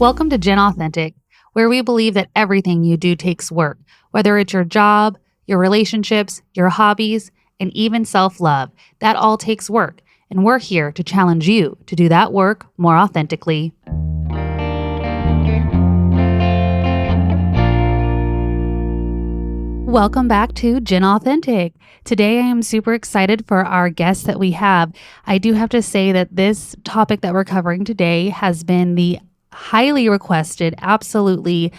Welcome to Gen Authentic, where we believe that everything you do takes work, whether it's your job, your relationships, your hobbies, and even self-love. That all takes work, and we're here to challenge you to do that work more authentically. Welcome back to Gen Authentic. Today I am super excited for our guests that we have. I do have to say that this topic that we're covering today has been the highly requested, absolutely,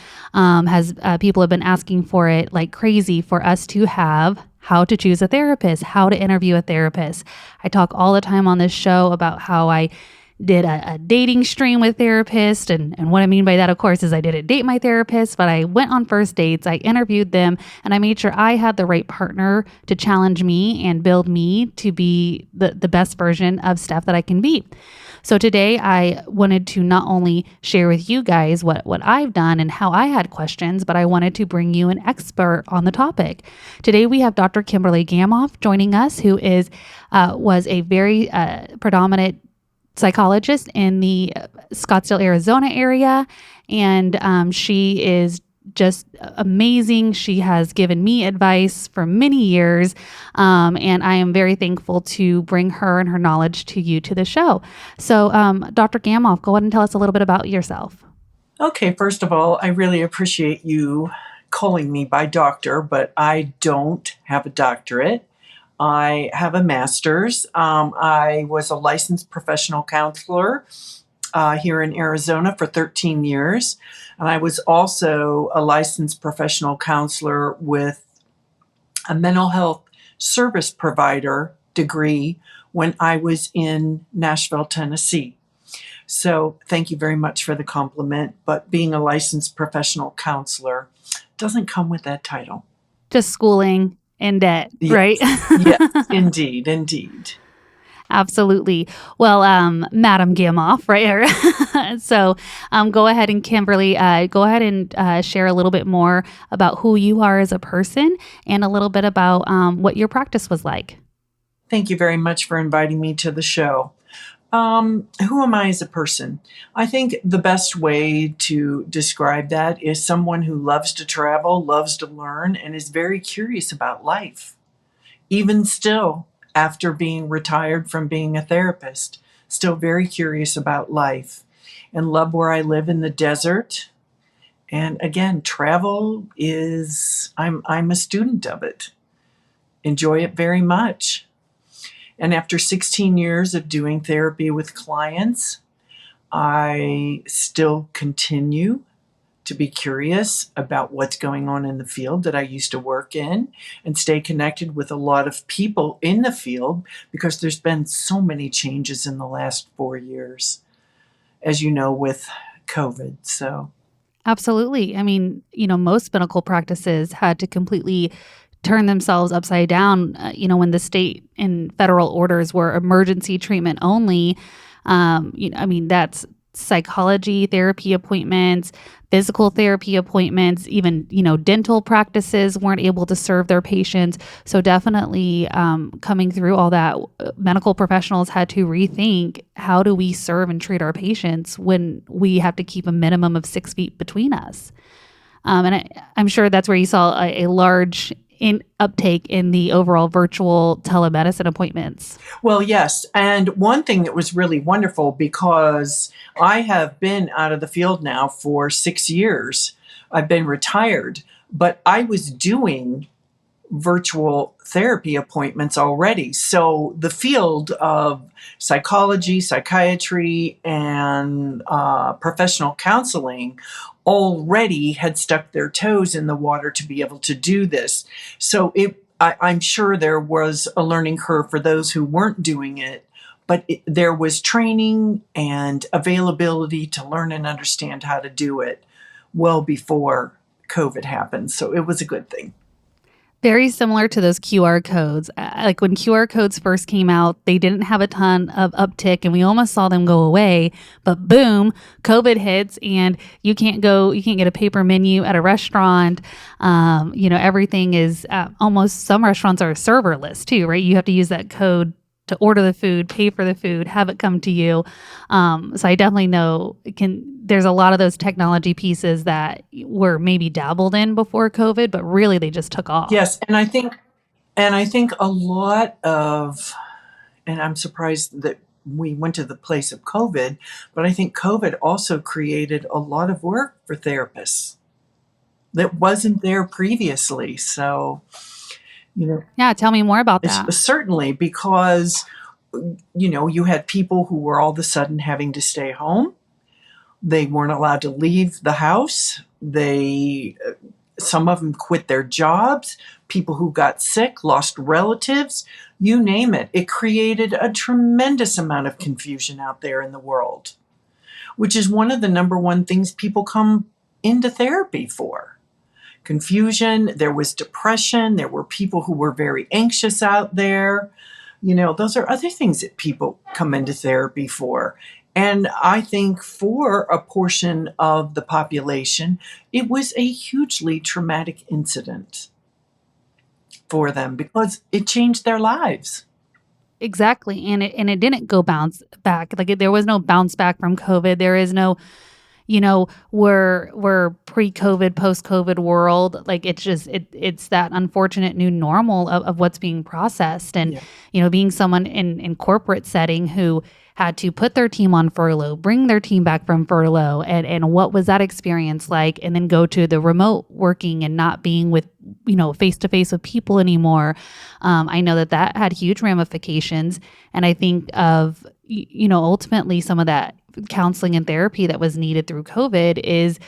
people have been asking for it like crazy for us to have how to choose a therapist, how to interview a therapist. I talk all the time on this show about how I did a dating stream with therapists. And what I mean by that, of course, is I didn't date my therapist, but I went on first dates, I interviewed them, and I made sure I had the right partner to challenge me and build me to be the best version of Stef that I can be. So today I wanted to not only share with you guys what I've done and how I had questions, but I wanted to bring you an expert on the topic. Today we have Dr. Kimberly Gamauf joining us, who was a very predominant psychologist in the Scottsdale, Arizona area. And she is just amazing. She has given me advice for many years. And I am very thankful to bring her and her knowledge to you to the show. So Dr. Gamauf, go ahead and tell us a little bit about yourself. Okay, first of all, I really appreciate you calling me by doctor, but I don't have a doctorate. I have a master's. I was a licensed professional counselor here in Arizona for 13 years. And I was also a licensed professional counselor with a mental health service provider degree when I was in Nashville, Tennessee. So thank you very much for the compliment. But being a licensed professional counselor doesn't come with that title. Just schooling in debt, Yes. Right? Yes, indeed. Absolutely. Well, Madam Gamauf, right? So go ahead and Kimberly, go ahead and share a little bit more about who you are as a person and a little bit about what your practice was like. Thank you very much for inviting me to the show. Who am I as a person? I think the best way to describe that is someone who loves to travel, loves to learn, and is very curious about life. Even still, after being retired from being a therapist, still very curious about life and love where I live in the desert. And again, travel is, I'm a student of it. Enjoy it very much. And after 16 years of doing therapy with clients, I still continue to be curious about what's going on in the field that I used to work in and stay connected with a lot of people in the field because there's been so many changes in the last 4 years, as you know, with COVID. So, Absolutely. I mean, most medical practices had to completely turn themselves upside down, when the state and federal orders were emergency treatment only. That's psychology therapy appointments, physical therapy appointments, even, dental practices weren't able to serve their patients. So definitely coming through all that, medical professionals had to rethink, how do we serve and treat our patients when we have to keep a minimum of 6 feet between us? And I'm sure that's where you saw a large uptake in the overall virtual telemedicine appointments. well, yes. And one thing that was really wonderful, because I have been out of the field now for 6 years, I've been retired, but I was doing virtual therapy appointments already. So the field of psychology, psychiatry, and professional counseling already had stuck their toes in the water to be able to do this. So I'm sure there was a learning curve for those who weren't doing it, but there was training and availability to learn and understand how to do it well before COVID happened. So it was a good thing. Very similar to those QR codes. Like when QR codes first came out, they didn't have a ton of uptick and we almost saw them go away. But boom, COVID hits and you can't get a paper menu at a restaurant. Everything is almost, some restaurants are serverless too, right? You have to use that code to order the food, pay for the food, have it come to you. So I definitely know there's a lot of those technology pieces that were maybe dabbled in before COVID, but really they just took off. Yes, and I think a lot of, and I'm surprised that we went to the place of COVID, but I think COVID also created a lot of work for therapists that wasn't there previously. So, you know, Yeah, tell me more about it's that. certainly because, you had people who were all of a sudden having to stay home. They weren't allowed to leave the house. Some of them quit their jobs. People who got sick, lost relatives, you name it. It created a tremendous amount of confusion out there in the world, which is one of the number one things people come into therapy for. Confusion, there was depression, there were people who were very anxious out there. Those are other things that people come into therapy for. And I think for a portion of the population, it was a hugely traumatic incident for them because it changed their lives. Exactly. And it didn't go bounce back. Like there was no bounce back from COVID. There is no, we're pre-COVID, post-COVID world. Like it's that unfortunate new normal of what's being processed. And, Yeah. Being someone in corporate setting who had to put their team on furlough, bring their team back from furlough, and what was that experience like? And then go to the remote working and not being with, face to face with people anymore. I know that had huge ramifications. And I think of, ultimately some of that counseling and therapy that was needed through COVID is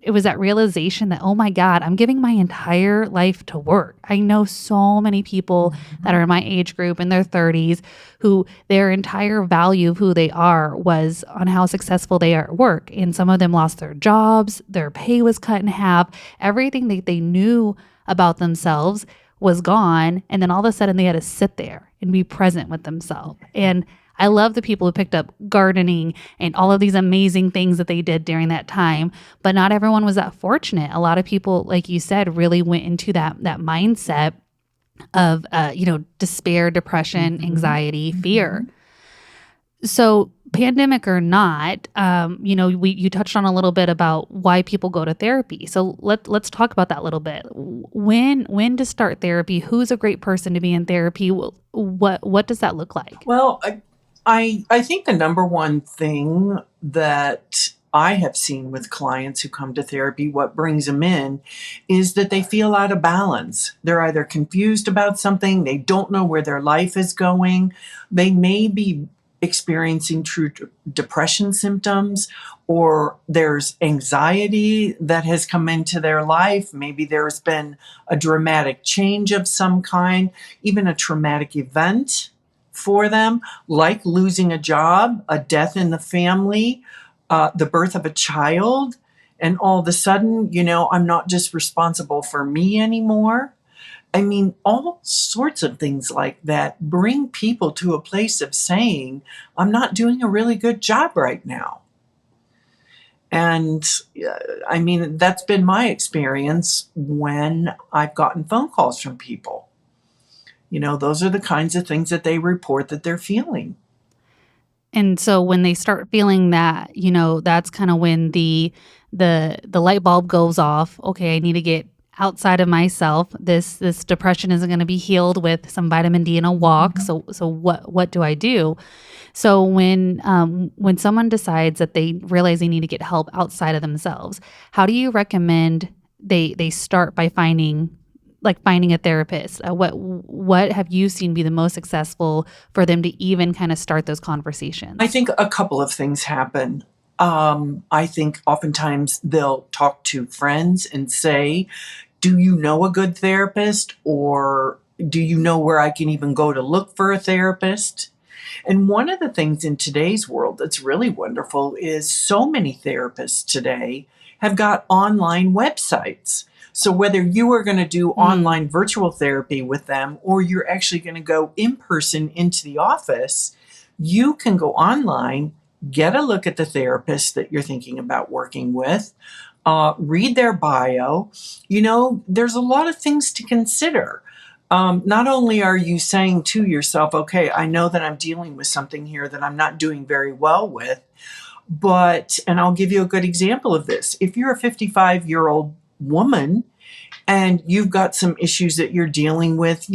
it was that realization that, oh my God, I'm giving my entire life to work. I know so many people that are in my age group in their 30s who their entire value of who they are was on how successful they are at work. And some of them lost their jobs, their pay was cut in half, everything that they knew about themselves was gone. And then all of a sudden they had to sit there and be present with themselves. And I love the people who picked up gardening and all of these amazing things that they did during that time, but not everyone was that fortunate. A lot of people, like you said, really went into that mindset of despair, depression, anxiety, fear. So pandemic or not, you touched on a little bit about why people go to therapy. So let's talk about that a little bit. When to start therapy? Who's a great person to be in therapy? What does that look like? Well, I think the number one thing that I have seen with clients who come to therapy, what brings them in, is that they feel out of balance. They're either confused about something, they don't know where their life is going, they may be experiencing true depression symptoms, or there's anxiety that has come into their life. Maybe there's been a dramatic change of some kind, even a traumatic event for them, like losing a job, a death in the family, the birth of a child, and all of a sudden, I'm not just responsible for me anymore. I mean, all sorts of things like that bring people to a place of saying, I'm not doing a really good job right now. And I mean, that's been my experience when I've gotten phone calls from people. Those are the kinds of things that they report that they're feeling. And so when they start feeling that, that's kind of when the light bulb goes off. Okay, I need to get outside of myself. This depression isn't going to be healed with some vitamin D and a walk. So what do I do? So when someone decides that they realize they need to get help outside of themselves, how do you recommend they start by finding a therapist? What have you seen be the most successful for them to even kind of start those conversations? I think a couple of things happen. I think oftentimes they'll talk to friends and say, do you know a good therapist? Or do you know where I can even go to look for a therapist? And one of the things in today's world that's really wonderful is so many therapists today have got online websites. So whether you are going to do online virtual therapy with them, or you're actually going to go in person into the office, you can go online, get a look at the therapist that you're thinking about working with, read their bio. There's a lot of things to consider. Not only are you saying to yourself, okay, I know that I'm dealing with something here that I'm not doing very well with, but, and I'll give you a good example of this. If you're a 55-year-old woman and you've got some issues that you're dealing with,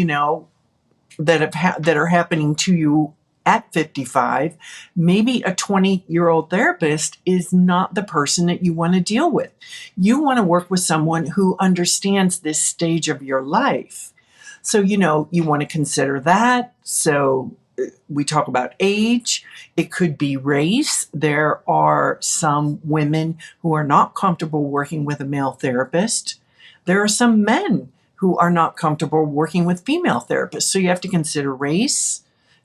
that are happening to you at 55, maybe a 20-year-old therapist is not the person that you want to deal with. You want to work with someone who understands this stage of your life. So, you want to consider that. So we talk about age. It could be race. There are some women who are not comfortable working with a male therapist. There are some men who are not comfortable working with female therapists. So you have to consider race,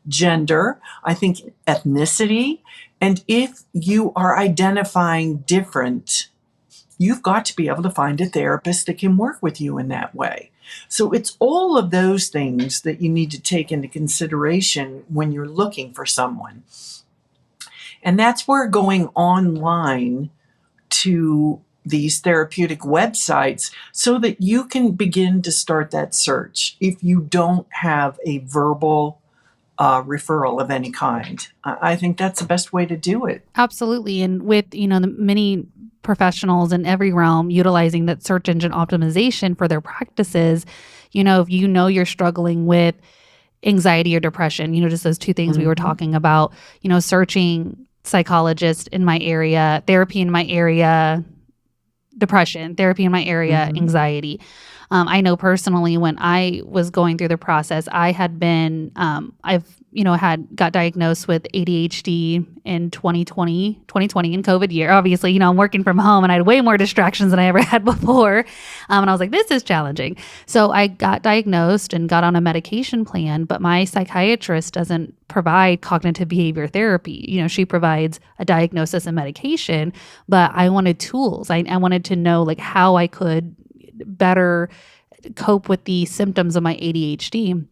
gender, I think ethnicity. And if you are identifying different, you've got to be able to find a therapist that can work with you in that way. So it's all of those things that you need to take into consideration when you're looking for someone. And that's where going online to these therapeutic websites so that you can begin to start that search if you don't have a verbal referral of any kind. I think that's the best way to do it. Absolutely. And with, the many professionals in every realm utilizing that search engine optimization for their practices, if you're struggling with anxiety or depression, just those two things we were talking about, searching psychologist in my area, therapy in my area, depression, therapy in my area, anxiety. I know personally when I was going through the process, I had been, got diagnosed with ADHD in 2020 in COVID year. Obviously, I'm working from home and I had way more distractions than I ever had before. And I was like, this is challenging. So I got diagnosed and got on a medication plan, but my psychiatrist doesn't provide cognitive behavior therapy. She provides a diagnosis and medication, but I wanted tools. I wanted to know how I could better cope with the symptoms of my ADHD.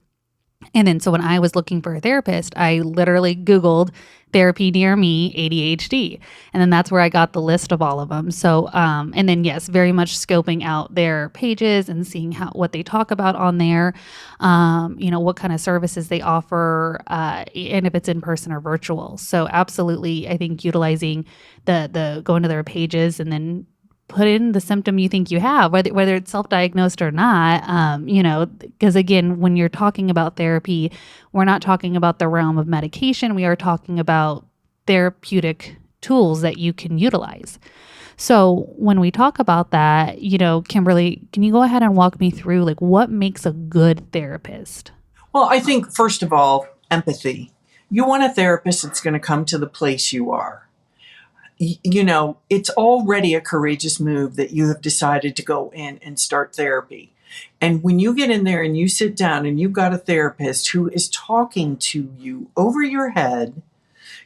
And then so when I was looking for a therapist, I literally Googled therapy near me, ADHD. And then that's where I got the list of all of them. So, and then yes, very much scoping out their pages and seeing what they talk about on there, what kind of services they offer, and if it's in person or virtual. So absolutely, I think utilizing the going to their pages and then put in the symptom you think you have, whether it's self-diagnosed or not, because again, when you're talking about therapy, we're not talking about the realm of medication. We are talking about therapeutic tools that you can utilize. So when we talk about that, Kimberly, can you go ahead and walk me through what makes a good therapist? Well, I think first of all, empathy. You want a therapist that's going to come to the place you are. It's already a courageous move that you have decided to go in and start therapy. And when you get in there and you sit down and you've got a therapist who is talking to you over your head,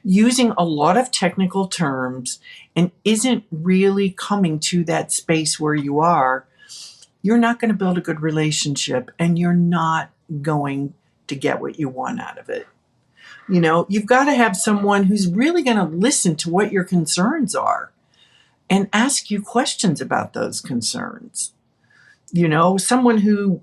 using a lot of technical terms, and isn't really coming to that space where you are, you're not going to build a good relationship and you're not going to get what you want out of it. You've got to have someone who's really going to listen to what your concerns are and ask you questions about those concerns. Someone who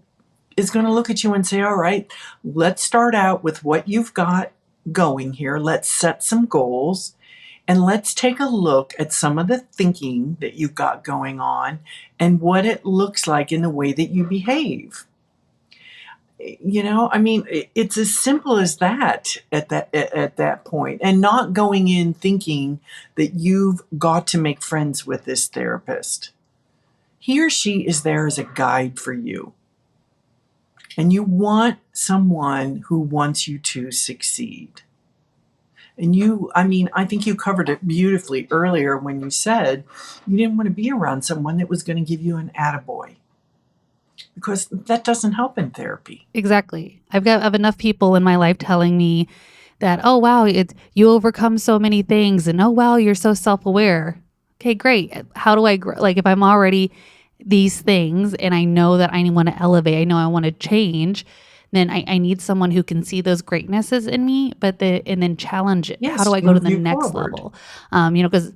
is going to look at you and say, all right, let's start out with what you've got going here. Let's set some goals and let's take a look at some of the thinking that you've got going on and what it looks like in the way that you behave. It's as simple as that at that point, and not going in thinking that you've got to make friends with this therapist. He or she is there as a guide for you. And you want someone who wants you to succeed. And I think you covered it beautifully earlier when you said you didn't want to be around someone that was going to give you an attaboy. Because that doesn't help in therapy. Exactly. I have enough people in my life telling me that, oh, wow, you overcome so many things. And, oh, wow, you're so self-aware. Okay, great. How do I grow? If I'm already these things and I know that I want to elevate, I know I want to change, then I need someone who can see those greatnesses in me, and then challenge it. Yes, how do I go to the move you next forward. level? Because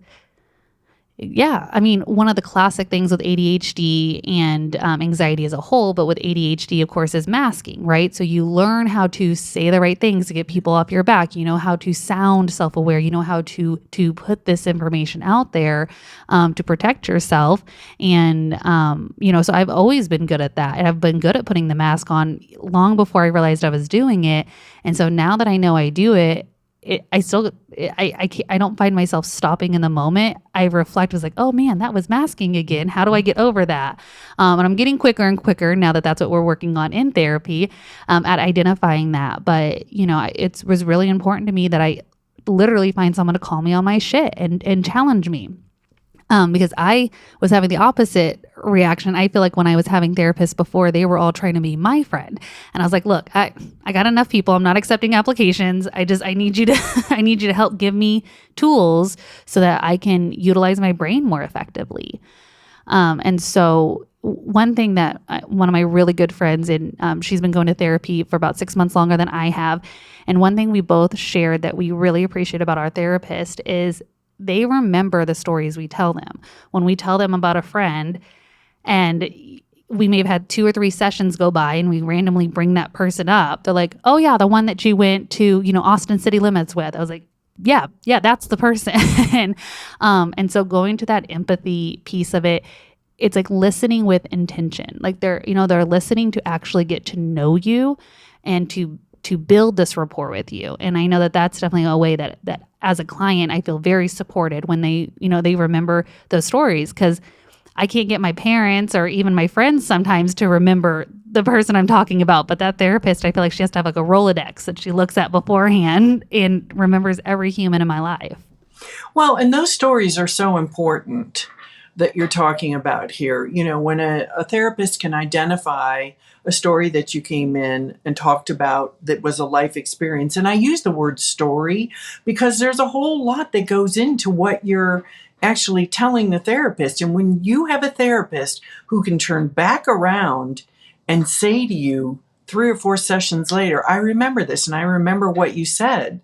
Yeah, I mean, one of the classic things with ADHD and anxiety as a whole, but with ADHD, of course, is masking, right? So you learn how to say the right things to get people off your back. You know how to sound self-aware. You know how to put this information out there to protect yourself. And so I've always been good at that, and I've been good at putting the mask on long before I realized I was doing it. And so now that I know I do it, I don't find myself stopping in the moment. I reflect, was like, oh man, that was masking again. How do I get over that? And I'm getting quicker and quicker now that that's what we're working on in therapy, at identifying that. But it was really important to me that I literally find someone to call me on my shit and challenge me. Because I was having the opposite reaction. I feel like when I was having therapists before, they were all trying to be my friend. And I was like, look, I got enough people. I'm not accepting applications. I need you to, I need you to help give me tools so that I can utilize my brain more effectively. And so one thing that one of my really good friends, and she's been going to therapy for about 6 months longer than I have. And one thing we both shared that we really appreciate about our therapist is they remember the stories we tell them. When we tell them about a friend and we may have had 2 or 3 sessions go by and we randomly bring that person up, they're like, oh yeah, the one that you went to, Austin City Limits with. I was like, yeah, that's the person. And so going to that empathy piece of it, it's like listening with intention. Like they're listening to actually get to know you and to build this rapport with you. And I know that that's definitely a way that as a client, I feel very supported when they remember those stories, because I can't get my parents or even my friends sometimes to remember the person I'm talking about. But that therapist, I feel like she has to have like a Rolodex that she looks at beforehand and remembers every human in my life. Well, and those stories are so important that you're talking about here. When a therapist can identify a story that you came in and talked about that was a life experience. And I use the word story because there's a whole lot that goes into what you're actually telling the therapist. And when you have a therapist who can turn back around and say to you 3 or 4 sessions later, I remember this and I remember what you said,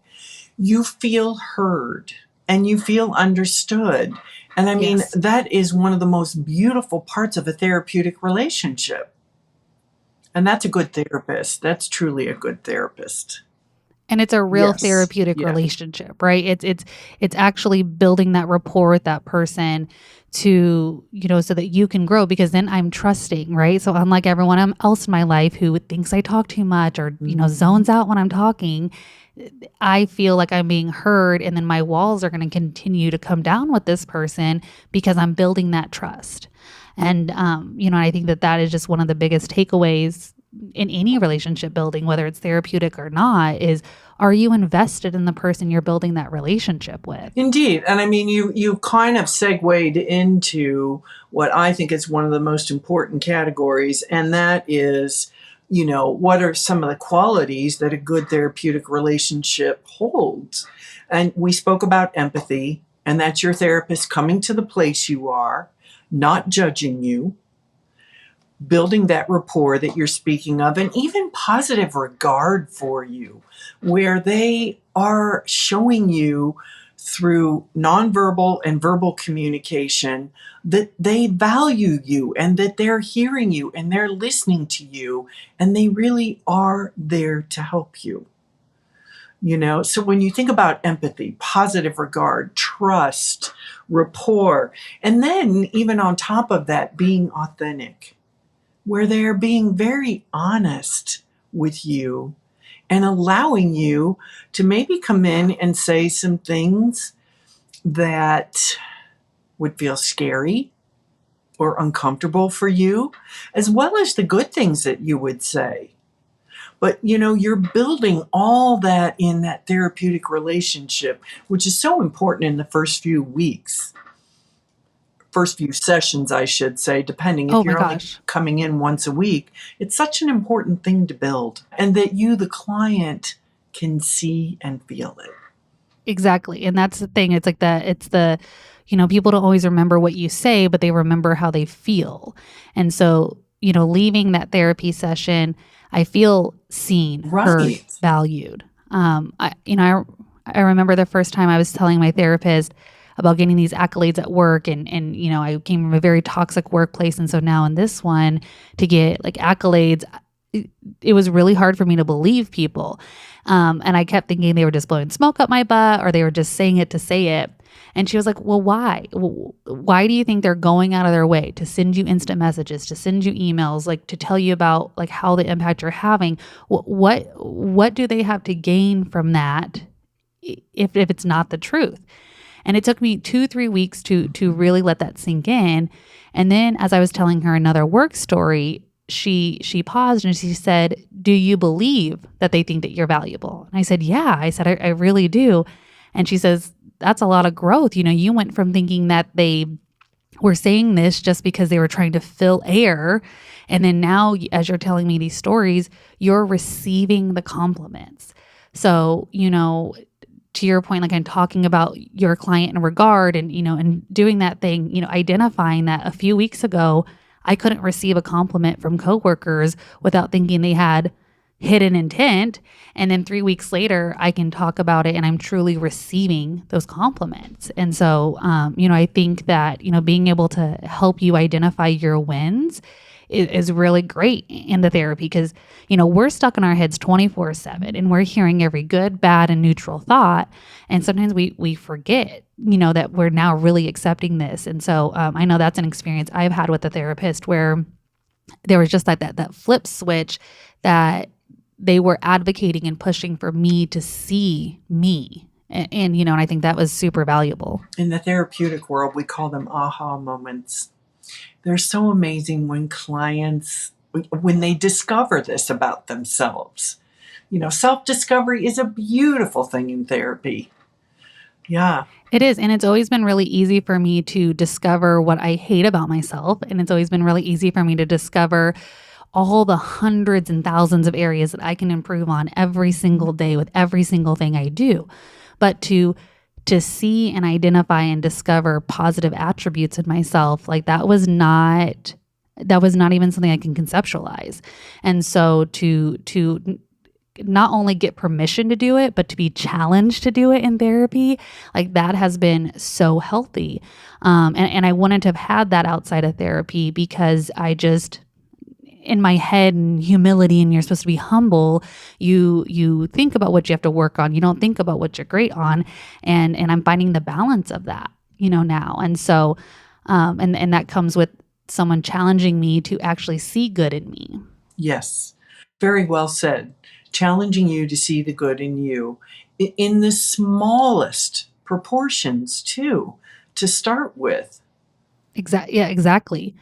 you feel heard and you feel understood. And I mean, Yes. that is one of the most beautiful parts of a therapeutic relationship. And that's a good therapist. That's truly a good therapist. And it's a real Yes. therapeutic relationship, right? It's actually building that rapport with that person to, so that you can grow, because then I'm trusting, right? So unlike everyone else in my life who thinks I talk too much or, zones out when I'm talking, I feel like I'm being heard, and then my walls are going to continue to come down with this person because I'm building that trust. And, I think that is just one of the biggest takeaways in any relationship building, whether it's therapeutic or not, is, are you invested in the person you're building that relationship with? Indeed. And I mean, you kind of segued into what I think is one of the most important categories, and that is, what are some of the qualities that a good therapeutic relationship holds? And we spoke about empathy, and that's your therapist coming to the place you are, not judging you, building that rapport that you're speaking of, and even positive regard for you, where they are showing you through nonverbal and verbal communication that they value you and that they're hearing you and they're listening to you and they really are there to help you. So when you think about empathy, positive regard, trust, rapport, and then even on top of that, being authentic, where they're being very honest with you and allowing you to maybe come in and say some things that would feel scary or uncomfortable for you, as well as the good things that you would say. But, you're building all that in that therapeutic relationship, which is so important in the first few weeks. First few sessions, I should say, depending Oh if my you're only gosh. coming in once a week. It's such an important thing to build, and that you, the client, can see and feel it. Exactly. And that's the thing. It's like people don't always remember what you say, but they remember how they feel. And so, leaving that therapy session, I feel seen, heard, Right. valued. I remember the first time I was telling my therapist about getting these accolades at work. And, I came from a very toxic workplace. And so now in this one, to get like accolades, it was really hard for me to believe people. And I kept thinking they were just blowing smoke up my butt or they were just saying it to say it. And she was like, well, why? Why do you think they're going out of their way to send you instant messages, to send you emails, like to tell you about like how the impact you're having? What do they have to gain from that if it's not the truth? And it took me 2-3 weeks to really let that sink in. And then as I was telling her another work story, she paused and she said, do you believe that they think that you're valuable? And I said, yeah. I said, I really do. And she says, that's a lot of growth. You went from thinking that they were saying this just because they were trying to fill air. And then now, as you're telling me these stories, you're receiving the compliments. So, to your point, like I'm talking about your client in regard and doing that thing, identifying that a few weeks ago, I couldn't receive a compliment from coworkers without thinking they had hidden intent. And then 3 weeks later, I can talk about it and I'm truly receiving those compliments. And so, I think that, being able to help you identify your wins is really great in the therapy because, we're stuck in our heads 24/7 and we're hearing every good, bad, and neutral thought. And sometimes we forget, that we're now really accepting this. And so I know that's an experience I've had with a therapist where there was just like that flip switch that they were advocating and pushing for me to see me. And and I think that was super valuable. In the therapeutic world, we call them aha moments. They're so amazing when clients, when they discover this about themselves. Self-discovery is a beautiful thing in therapy. Yeah. It is. And it's always been really easy for me to discover what I hate about myself. And it's always been really easy for me to discover all the hundreds and thousands of areas that I can improve on every single day with every single thing I do. But to see and identify and discover positive attributes in myself, like that was not even something I can conceptualize. And so to not only get permission to do it, but to be challenged to do it in therapy, like that has been so healthy. And I wouldn't have had that outside of therapy because I just, in my head and humility, and you're supposed to be humble, you think about what you have to work on. You don't think about what you're great on. And I'm finding the balance of that, now. And so, and that comes with someone challenging me to actually see good in me. Yes. Very well said. Challenging you to see the good in you in the smallest proportions too, to start with. Yeah, exactly.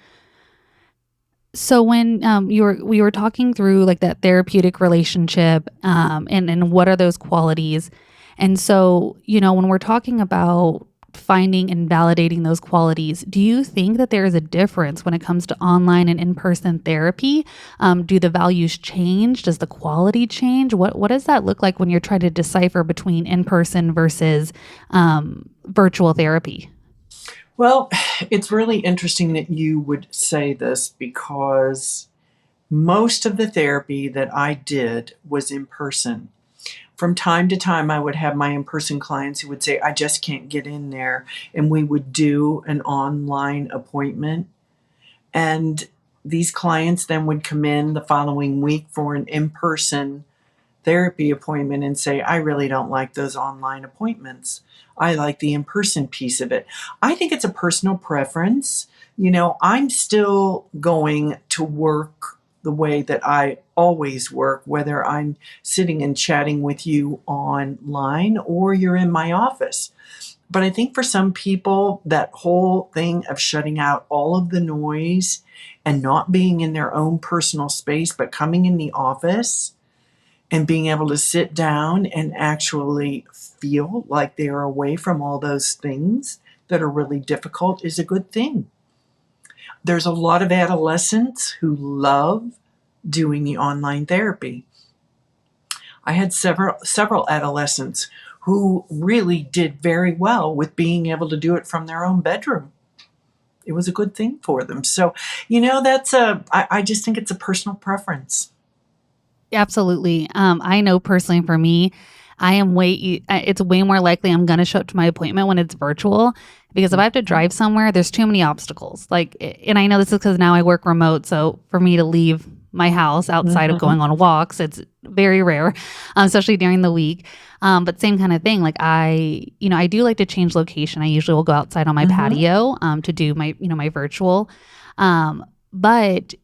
So when we were talking through like that therapeutic relationship, and what are those qualities, and so when we're talking about finding and validating those qualities, do you think that there is a difference when it comes to online and in-person therapy? Do the values change? Does the quality change? What does that look like when you're trying to decipher between in-person versus virtual therapy? Well, it's really interesting that you would say this because most of the therapy that I did was in person. From time to time, I would have my in-person clients who would say, I just can't get in there. And we would do an online appointment. And these clients then would come in the following week for an in-person therapy appointment and say, I really don't like those online appointments. I like the in-person piece of it. I think it's a personal preference. I'm still going to work the way that I always work, whether I'm sitting and chatting with you online or you're in my office. But I think for some people, that whole thing of shutting out all of the noise and not being in their own personal space, but coming in the office and being able to sit down and actually feel like they are away from all those things that are really difficult is a good thing. There's a lot of adolescents who love doing the online therapy. I had several adolescents who really did very well with being able to do it from their own bedroom. It was a good thing for them. So, I just think it's a personal preference. Absolutely. I know personally for me, I am it's way more likely I'm going to show up to my appointment when it's virtual, because if I have to drive somewhere, there's too many obstacles. Like, and I know this is because now I work remote. So for me to leave my house outside of Mhm. going on walks, it's very rare, especially during the week. But same kind of thing. Like I do like to change location. I usually will go outside on my Mhm. patio, to do my virtual. But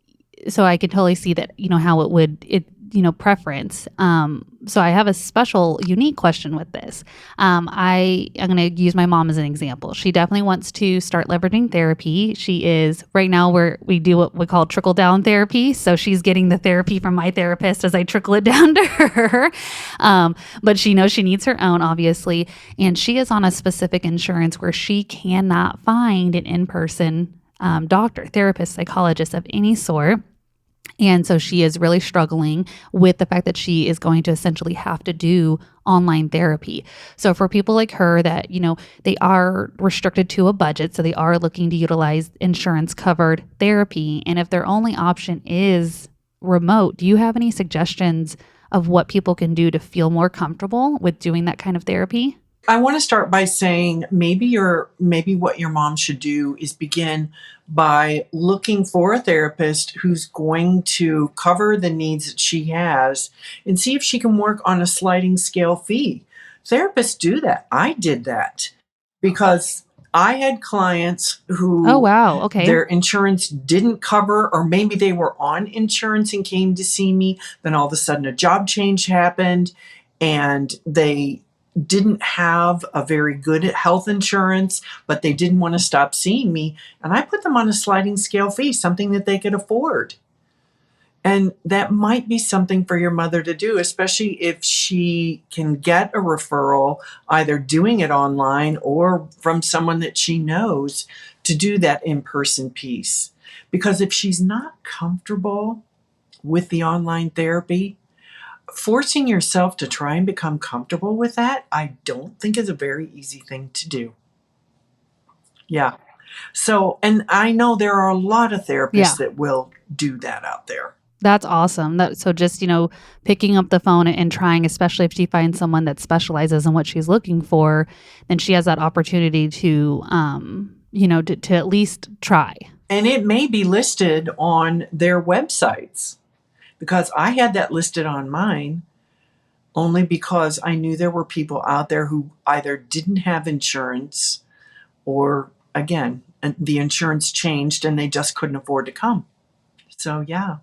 so I could totally see that, how preference. So I have a special, unique question with this. I'm going to use my mom as an example. She definitely wants to start leveraging therapy. She is right now where we do what we call trickle down therapy. So she's getting the therapy from my therapist as I trickle it down to her. But she knows she needs her own, obviously. And she is on a specific insurance where she cannot find an in-person doctor, therapist, psychologist of any sort. And so she is really struggling with the fact that she is going to essentially have to do online therapy. So for people like her that, they are restricted to a budget, so they are looking to utilize insurance covered therapy. And if their only option is remote, do you have any suggestions of what people can do to feel more comfortable with doing that kind of therapy? I want to start by saying maybe what your mom should do is begin by looking for a therapist who's going to cover the needs that she has and see if she can work on a sliding scale fee. Therapists do that. I did that because I had clients Oh, who wow. Okay. their insurance didn't cover, or maybe they were on insurance and came to see me. Then all of a sudden a job change happened and they didn't have a very good health insurance, but they didn't want to stop seeing me. And I put them on a sliding scale fee, something that they could afford. And that might be something for your mother to do, especially if she can get a referral, either doing it online or from someone that she knows to do that in person piece. Because if she's not comfortable with the online therapy, forcing yourself to try and become comfortable with that, I don't think is a very easy thing to do. Yeah. So, and I know there are a lot of therapists Yeah. that will do that out there. That's awesome. So just, picking up the phone and trying, especially if she finds someone that specializes in what she's looking for, then she has that opportunity to, to at least try. And it may be listed on their websites because I had that listed on mine only because I knew there were people out there who either didn't have insurance or, again, the insurance changed and they just couldn't afford to come. So, yeah.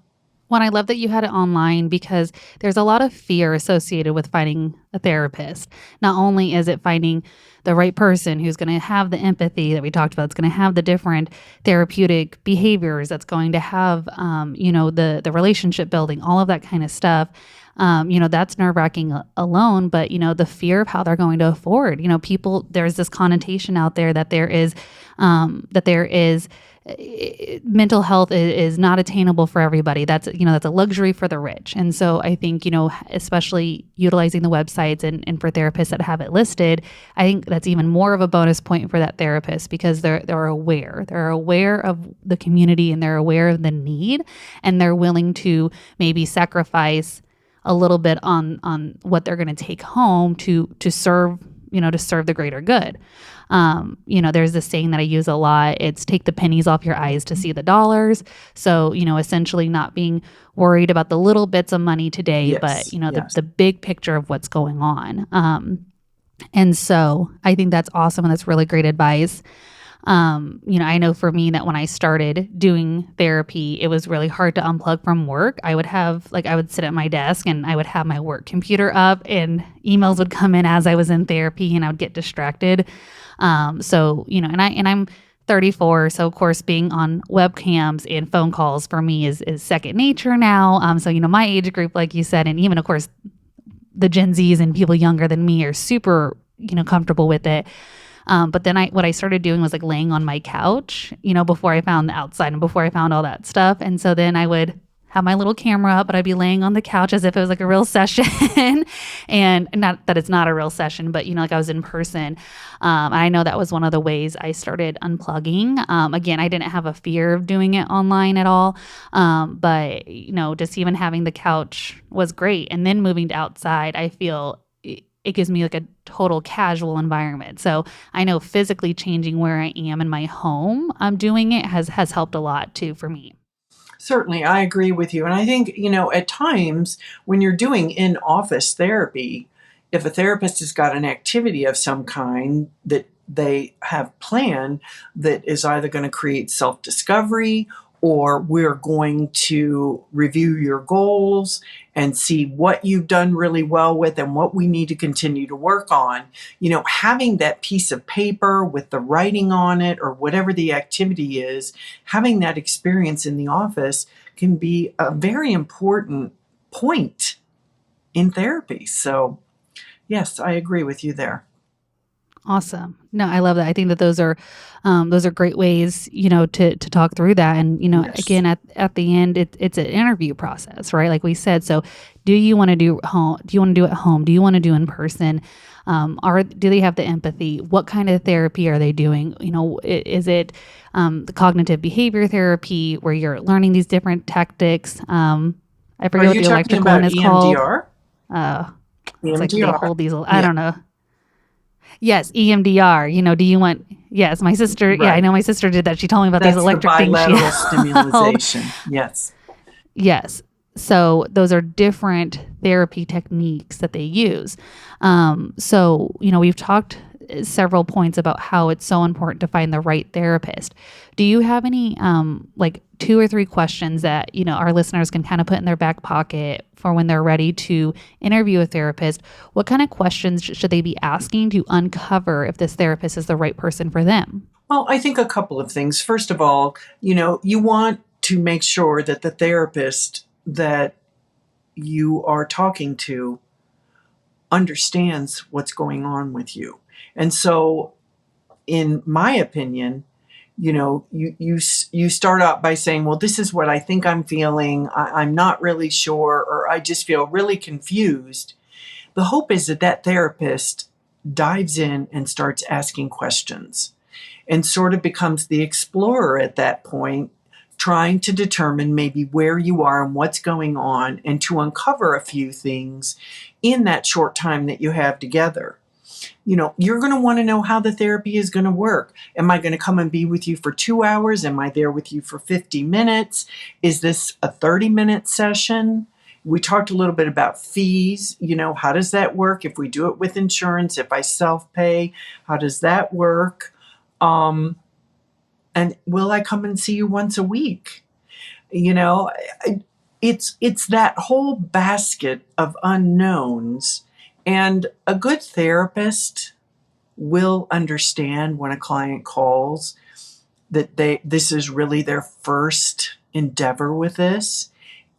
Well, I love that you had it online because there's a lot of fear associated with finding a therapist. Not only is it finding the right person who's going to have the empathy that we talked about, it's going to have the different therapeutic behaviors, that's going to have, the relationship building, all of that kind of stuff. That's nerve wracking alone, but the fear of how they're going to afford, people, there's this connotation out there that there is, mental health is not attainable for everybody. That's a luxury for the rich. And so I think, especially utilizing the websites and for therapists that have it listed, I think that's even more of a bonus point for that therapist because they're aware of the community and they're aware of the need, and they're willing to maybe sacrifice a little bit on what they're going to take home to serve the greater good. There's this saying that I use a lot. It's take the pennies off your eyes to see the dollars. So, essentially not being worried about the little bits of money today, Yes, but, yes. the big picture of what's going on. And so I think that's awesome. And that's really great advice. I know for me that when I started doing therapy, it was really hard to unplug from work. I would sit at my desk and I would have my work computer up and emails would come in as I was in therapy and I would get distracted. And I'm 34. So of course being on webcams and phone calls for me is second nature now. So, my age group, like you said, and even of course the Gen Zs and people younger than me are super, comfortable with it. But then what I started doing was like laying on my couch, before I found the outside and before I found all that stuff. And so then I would have my little camera up, but I'd be laying on the couch as if it was like a real session. And not that it's not a real session, but, like I was in person. I know that was one of the ways I started unplugging. Again, I didn't have a fear of doing it online at all. But, just even having the couch was great. And then moving to outside, I feel it gives me like a total casual environment. So I know physically changing where I am in my home, doing it has helped a lot too for me. Certainly, I agree with you. And I think, at times when you're doing in office therapy, if a therapist has got an activity of some kind that they have planned that is either going to create self discovery, or we're going to review your goals and see what you've done really well with and what we need to continue to work on. Having that piece of paper with the writing on it or whatever the activity is, having that experience in the office can be a very important point in therapy. So, yes, I agree with you there. Awesome. No, I love that. I think that those are great ways, to talk through that. And, Yes. again, at the end, it's an interview process, right? Like we said. So do you want to do home? Do you want to do at home? Do you want to do in person? Do they have the empathy? What kind of therapy are they doing? Is it the cognitive behavior therapy where you're learning these different tactics? I Are forget what you the talking electric one about is called. EMDR? Uh, it's like they EMDR. hold these, I Yeah, don't know. Yes, EMDR. Do you want, yes, my sister, yeah, I right. know my sister did that. She told me about these That's the electric things she bilateral held. stimulation. Yes. Yes. So those are different therapy techniques that they use. So, we've talked several points about how it's so important to find the right therapist. Do you have any like 2 or 3 questions that, our listeners can kind of put in their back pocket for when they're ready to interview a therapist? What kind of questions should they be asking to uncover if this therapist is the right person for them? Well, I think a couple of things. First of all, you want to make sure that the therapist that you are talking to understands what's going on with you. And so, in my opinion, you start out by saying, well, this is what I think I'm feeling. I'm not really sure, or I just feel really confused. The hope is that that therapist dives in and starts asking questions and sort of becomes the explorer at that point, trying to determine maybe where you are and what's going on, and to uncover a few things in that short time that you have together. You're going to want to know how the therapy is going to work. Am I going to come and be with you for 2 hours? Am I there with you for 50 minutes? Is this a 30-minute session? We talked a little bit about fees. How does that work? If we do it with insurance, if I self-pay, how does that work? Um, and will I come and see you once a week? You know, it's that whole basket of unknowns. And a good therapist will understand when a client calls that this is really their first endeavor with this,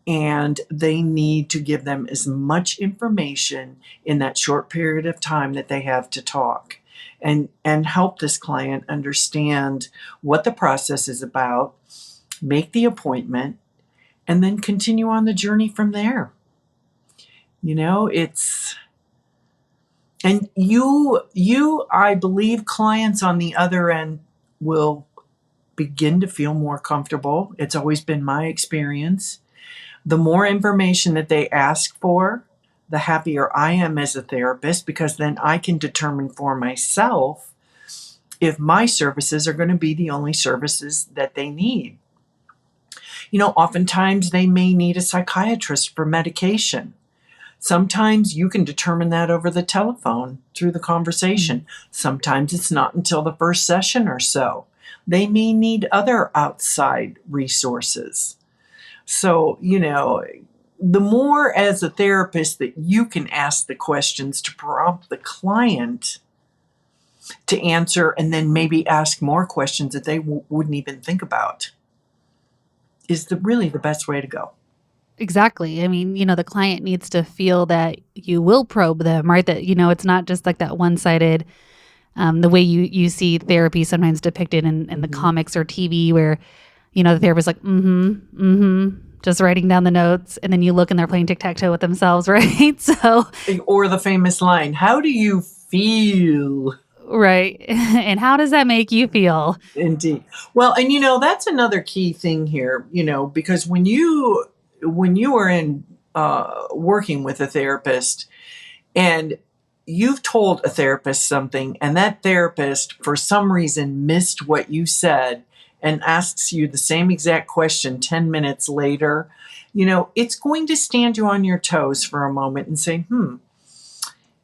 and they need to give them as much information in that short period of time that they have to talk, and help this client understand what the process is about, make the appointment, and then continue on the journey from there. It's and I believe clients on the other end will begin to feel more comfortable. It's always been my experience. The more information that they ask for, the happier I am as a therapist, because then I can determine for myself if my services are going to be the only services that they need. Oftentimes they may need a psychiatrist for medication. Sometimes you can determine that over the telephone through the conversation. Sometimes it's not until the first session or so. They may need other outside resources. So, the more as a therapist that you can ask the questions to prompt the client to answer, and then maybe ask more questions that they wouldn't even think about, is really the best way to go. Exactly. I mean, the client needs to feel that you will probe them, right? That, it's not just like that one sided, the way you see therapy sometimes depicted in the Mhm. comics or TV where, the therapist's like, just writing down the notes. And then you look and they're playing tic tac toe with themselves, right? So, Or the famous line, how do you feel? right. And how does that make you feel? Indeed. Well, and that's another key thing here, because when you are in working with a therapist, and you've told a therapist something and that therapist for some reason missed what you said and asks you the same exact question 10 minutes later, it's going to stand you on your toes for a moment and say,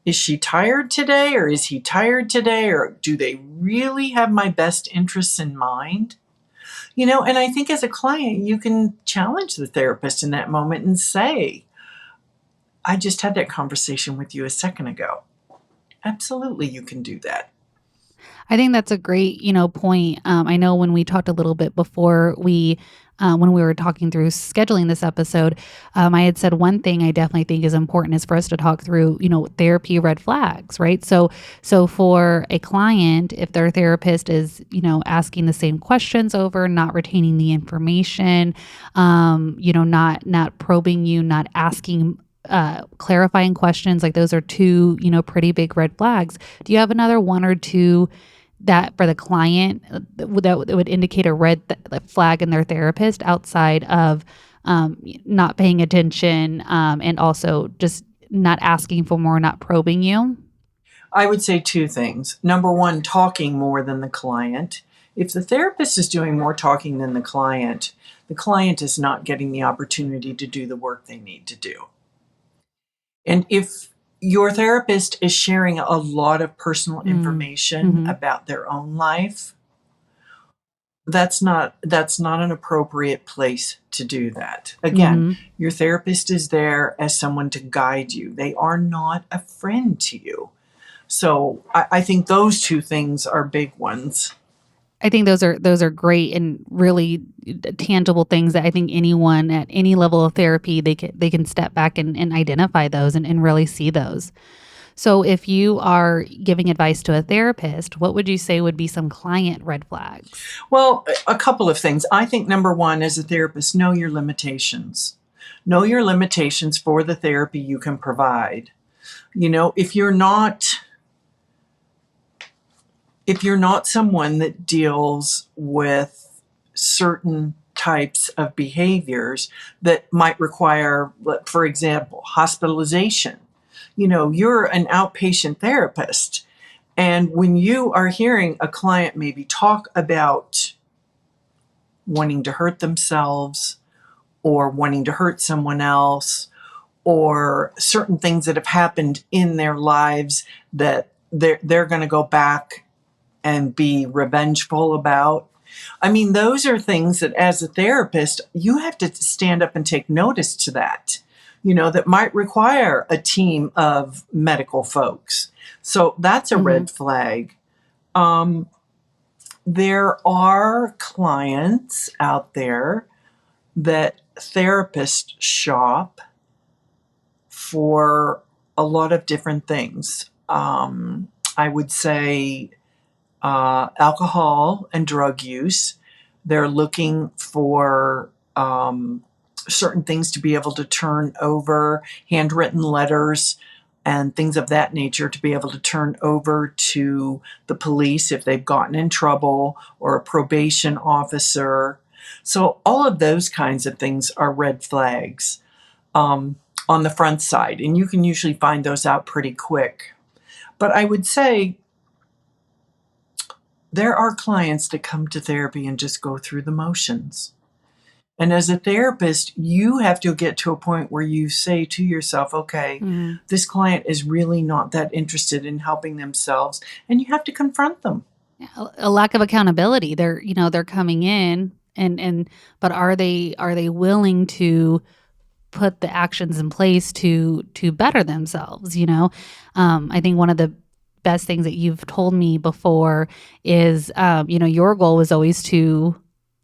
is she tired today, or is he tired today, or do they really have my best interests in mind? And I think as a client, you can challenge the therapist in that moment and say, I just had that conversation with you a second ago. Absolutely, you can do that. I think that's a great, point. I know when we talked a little bit before when we were talking through scheduling this episode, I had said one thing I definitely think is important is for us to talk through, therapy red flags, right? So for a client, if their therapist is, asking the same questions over, not retaining the information, not probing you, not asking clarifying questions, like those are two, pretty big red flags. Do you have another one or two that for the client that would indicate a red flag in their therapist outside of not paying attention and also just not asking for more, not probing you? I would say two things. Number one, talking more than the client. If the therapist is doing more talking than the client is not getting the opportunity to do the work they need to do. And if your therapist is sharing a lot of personal information about their own life, that's not an appropriate place to do that. Again, your therapist is there as someone to guide you. They are not a friend to you. So I think those two things are big ones. I think those are great and really tangible things that I think anyone at any level of therapy they can step back and identify those and really see those. So if you are giving advice to a therapist, what would you say would be some client red flags? Well, a couple of things. I think number one, as a therapist, know your limitations. Know your limitations for the therapy you can provide. If you're not someone that deals with certain types of behaviors that might require, for example, hospitalization. You're an outpatient therapist. And when you are hearing a client maybe talk about wanting to hurt themselves or wanting to hurt someone else or certain things that have happened in their lives that they're going to go back and be revengeful about. I mean, those are things that as a therapist, you have to stand up and take notice to that, that might require a team of medical folks. So that's a red flag. There are clients out there that therapists shop for a lot of different things. I would say alcohol and drug use. They're looking for certain things to be able to turn over, handwritten letters and things of that nature to be able to turn over to the police if they've gotten in trouble, or a probation officer. So all of those kinds of things are red flags on the front side, and you can usually find those out pretty quick. But I would say there are clients that come to therapy and just go through the motions. And as a therapist, you have to get to a point where you say to yourself, okay, this client is really not that interested in helping themselves, and you have to confront them. A lack of accountability. They're coming in but are they willing to put the actions in place to better themselves? I think one of the best things that you've told me before is your goal was always to,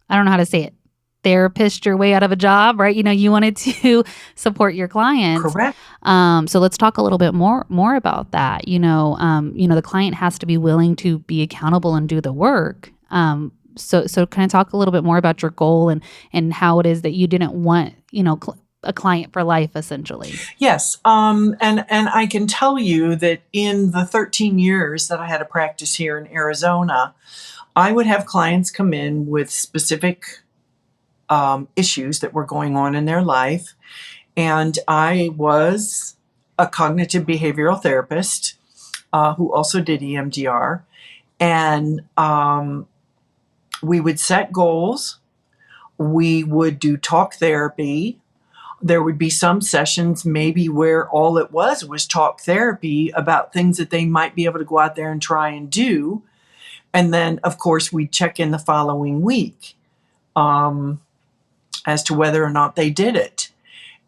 I don't know how to say it, therapist your way out of a job, right? You wanted to support your clients. Correct. So let's talk a little bit more about that. The client has to be willing to be accountable and do the work. So can I talk a little bit more about your goal and how it is that you didn't want, a client for life, essentially? Yes. And I can tell you that in the 13 years that I had a practice here in Arizona, I would have clients come in with specific issues that were going on in their life. And I was a cognitive behavioral therapist. who also did EMDR. And we would set goals. We would do talk therapy. There would be some sessions maybe where all it was talk therapy about things that they might be able to go out there and try and do. And then, of course, we'd check in the following week as to whether or not they did it.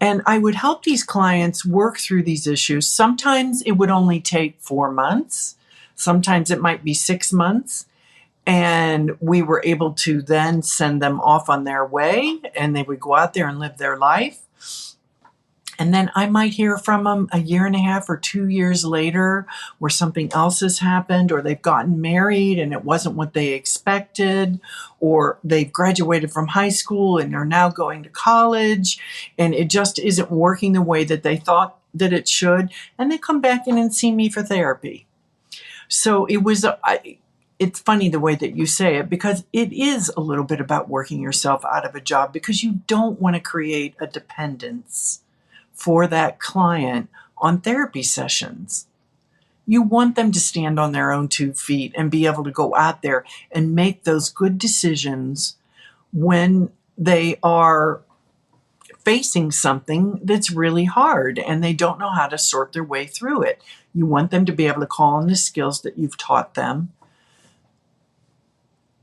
And I would help these clients work through these issues. Sometimes it would only take 4 months. Sometimes it might be 6 months. And we were able to then send them off on their way, and they would go out there and live their life. And then I might hear from them a year and a half or 2 years later where something else has happened, or they've gotten married and it wasn't what they expected, or they've graduated from high school and are now going to college and it just isn't working the way that they thought that it should. And they come back in and see me for therapy. So it's funny the way that you say it, because it is a little bit about working yourself out of a job, because you don't want to create a dependence for that client on therapy sessions. You want them to stand on their own 2 feet and be able to go out there and make those good decisions when they are facing something that's really hard and they don't know how to sort their way through it. You want them to be able to call on the skills that you've taught them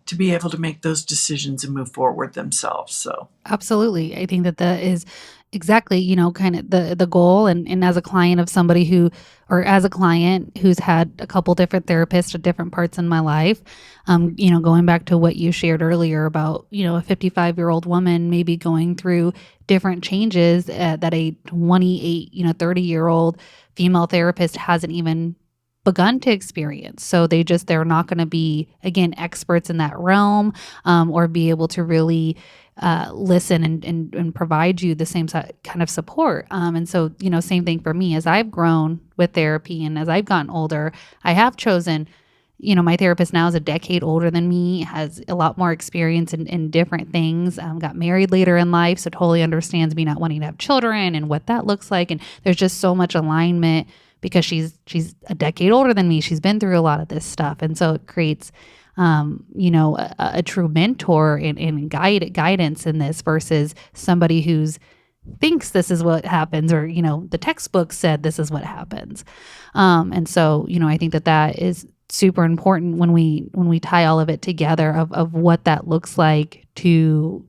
to be able to make those decisions and move forward themselves. So Absolutely. I think that that is exactly, kind of the goal. And as a client of somebody or as a client who's had a couple different therapists at different parts in my life, going back to what you shared earlier about, a 55-year-old woman maybe going through different changes that a 28, 30-year-old female therapist hasn't even begun to experience. So they're not going to be, again, experts in that realm, or be able to really listen and provide you the same kind of support. And so, same thing for me. As I've grown with therapy and as I've gotten older, I have chosen, my therapist now is a decade older than me, has a lot more experience in different things, got married later in life, so totally understands me not wanting to have children and what that looks like. And there's just so much alignment because she's a decade older than me. She's been through a lot of this stuff. And so it creates, a true mentor and guidance in this versus somebody who's thinks this is what happens, or, the textbook said this is what happens. And so, I think that is super important when we tie all of it together of what that looks like to,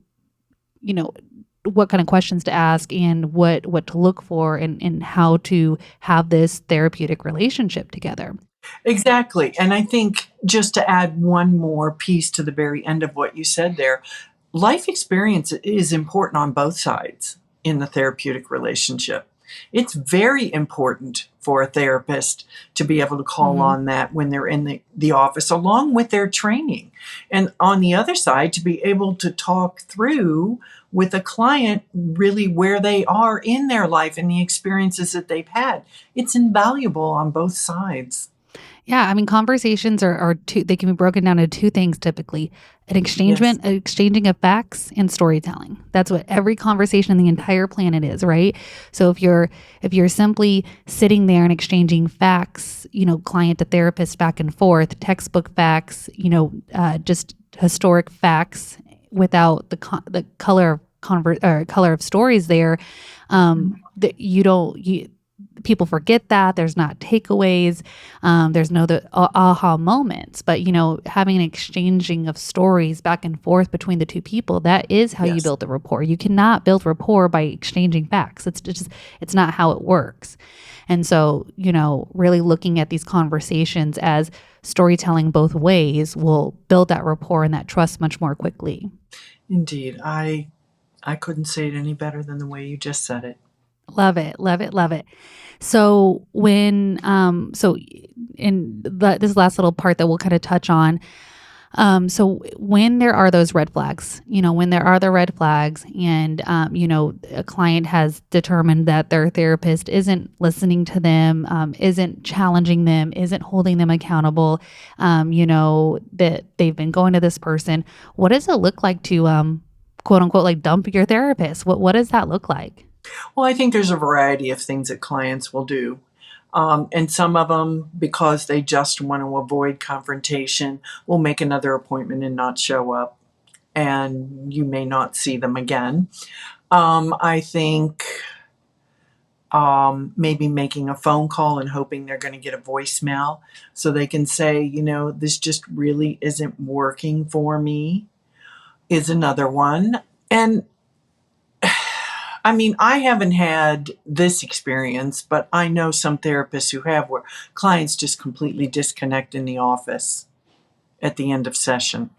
what kind of questions to ask and what to look for and how to have this therapeutic relationship together. exactly. And I think just to add one more piece to the very end of what you said there, life experience is important on both sides in the therapeutic relationship. It's very important for a therapist to be able to call Hmm. on that when they're in the office, along with their training. And on the other side, to be able to talk through with a client really where they are in their life and the experiences that they've had. It's invaluable on both sides. Yeah, I mean, conversations are two. They can be broken down into two things typically: Yes. an exchanging of facts and storytelling. That's what every conversation on the entire planet is, right? So if you're simply sitting there and exchanging facts, client to therapist back and forth, textbook facts, just historic facts without the color of color of stories there, that people forget that there's not takeaways, there's no the aha moments, but having an exchanging of stories back and forth between the two people, that is how you Yes. build a rapport. You cannot build rapport by exchanging facts. It's not how it works. And so, really looking at these conversations as storytelling both ways will build that rapport and that trust much more quickly. Indeed. I couldn't say it any better than the way you just said it. Love it, love it, love it. So so in this last little part that we'll kind of touch on, so when there are those red flags, when there are the red flags and, a client has determined that their therapist isn't listening to them, isn't challenging them, isn't holding them accountable, that they've been going to this person, what does it look like to, quote unquote, like dump your therapist? What does that look like? Well, I think there's a variety of things that clients will do. And some of them, because they just want to avoid confrontation, will make another appointment and not show up, and you may not see them again. I think maybe making a phone call and hoping they're going to get a voicemail so they can say, this just really isn't working for me, is another one. And I mean, I haven't had this experience, but I know some therapists who have, where clients just completely disconnect in the office at the end of session.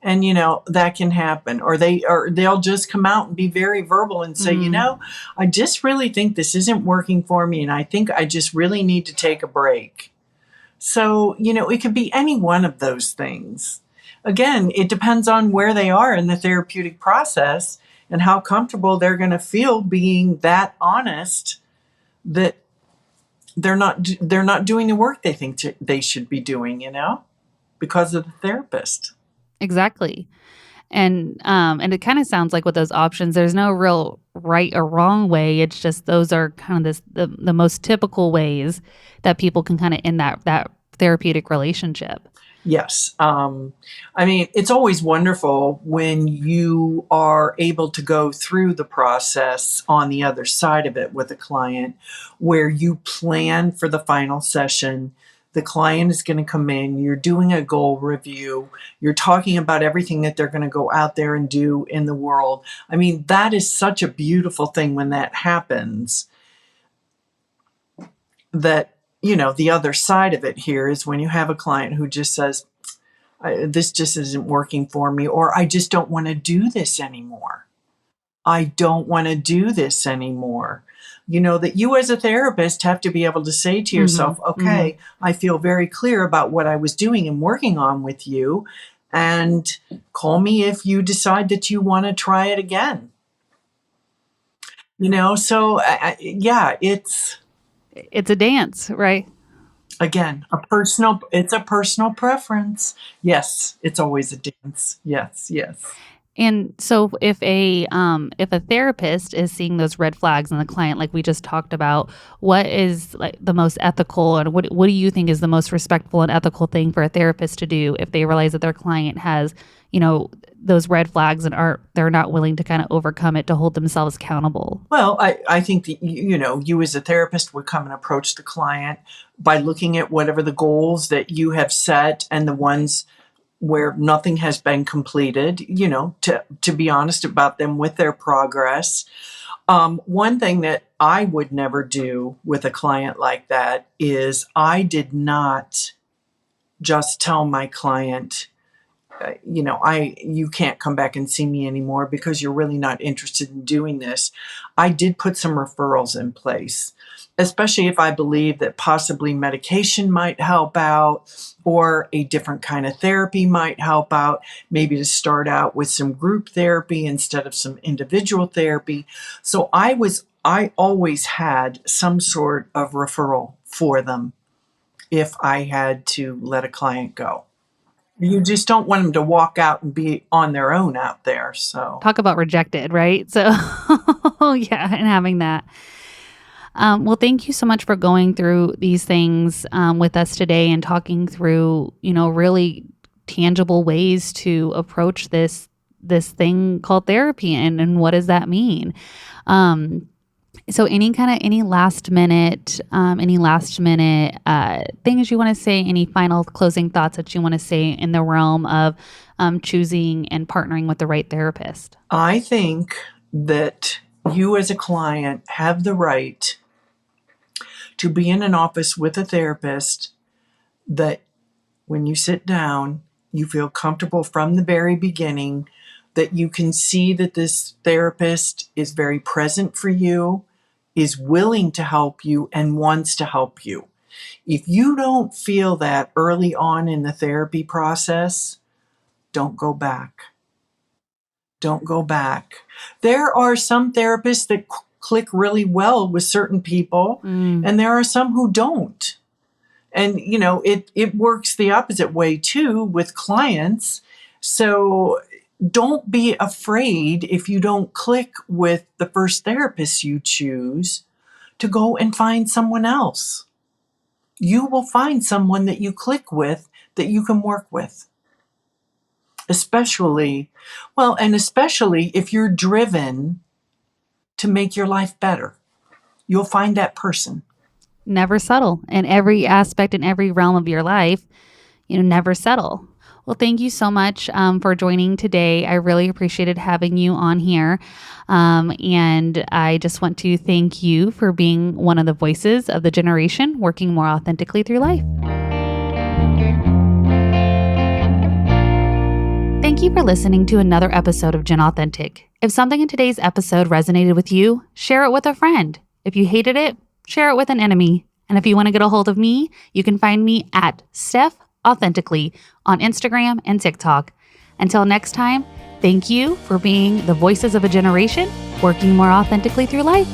And that can happen, or they'll just come out and be very verbal and say, I just really think this isn't working for me, and I think I just really need to take a break. So, it could be any one of those things. Again, it depends on where they are in the therapeutic process and how comfortable they're going to feel being that honest that they're not doing the work they think they should be doing, because of the therapist. Exactly. And it kind of sounds like with those options, there's no real right or wrong way. It's just those are kind of the most typical ways that people can kind of end that therapeutic relationship. Yes. I mean, it's always wonderful when you are able to go through the process on the other side of it with a client, where you plan for the final session. The client is going to come in, you're doing a goal review, you're talking about everything that they're going to go out there and do in the world. I mean, that is such a beautiful thing when that happens. That, the other side of it here is when you have a client who just says, this just isn't working for me, or I just don't want to do this anymore. I don't want to do this anymore. That you as a therapist have to be able to say to yourself, okay, I feel very clear about what I was doing and working on with you, and call me if you decide that you want to try it again. So yeah, it's a dance, right? Again, it's a personal preference. Yes, it's always a dance. Yes, yes. And so if a therapist is seeing those red flags in the client, like we just talked about, what is like the most ethical, and what do you think is the most respectful and ethical thing for a therapist to do if they realize that their client has, those red flags and they're not willing to kind of overcome it to hold themselves accountable? Well, I think that, you as a therapist would come and approach the client by looking at whatever the goals that you have set and the ones where nothing has been completed, to be honest about them with their progress. One thing that I would never do with a client like that is I did not just tell my client, you can't come back and see me anymore because you're really not interested in doing this. I did put some referrals in place, especially if I believe that possibly medication might help out, or a different kind of therapy might help out, maybe to start out with some group therapy instead of some individual therapy. So I always had some sort of referral for them if I had to let a client go. You just don't want them to walk out and be on their own out there. So Talk about rejected, right? So yeah, and having that. Well, thank you so much for going through these things with us today and talking through, really tangible ways to approach this thing called therapy, and what does that mean? So any last minute things you want to say, any final closing thoughts that you want to say in the realm of choosing and partnering with the right therapist? I think that you as a client have the right to be in an office with a therapist that when you sit down, you feel comfortable from the very beginning, that you can see that this therapist is very present for you, is willing to help you, and wants to help you. If you don't feel that early on in the therapy process, don't go back. Don't go back. There are some therapists that click really well with certain people, and there are some who don't. And, it works the opposite way too with clients. So don't be afraid if you don't click with the first therapist you choose to go and find someone else. You will find someone that you click with, that you can work with. Especially if you're driven to make your life better, you'll find that person. Never settle in every aspect, in every realm of your life. Never settle. Well, thank you so much for joining today. I really appreciated having you on here. And I just want to thank you for being one of the voices of the generation working more authentically through life. Thank you for listening to another episode of Gen Authentic. If something in today's episode resonated with you, share it with a friend. If you hated it, share it with an enemy. And if you want to get a hold of me, you can find me at Stef Authentically on Instagram and TikTok. Until next time, thank you for being the voices of a generation working more authentically through life.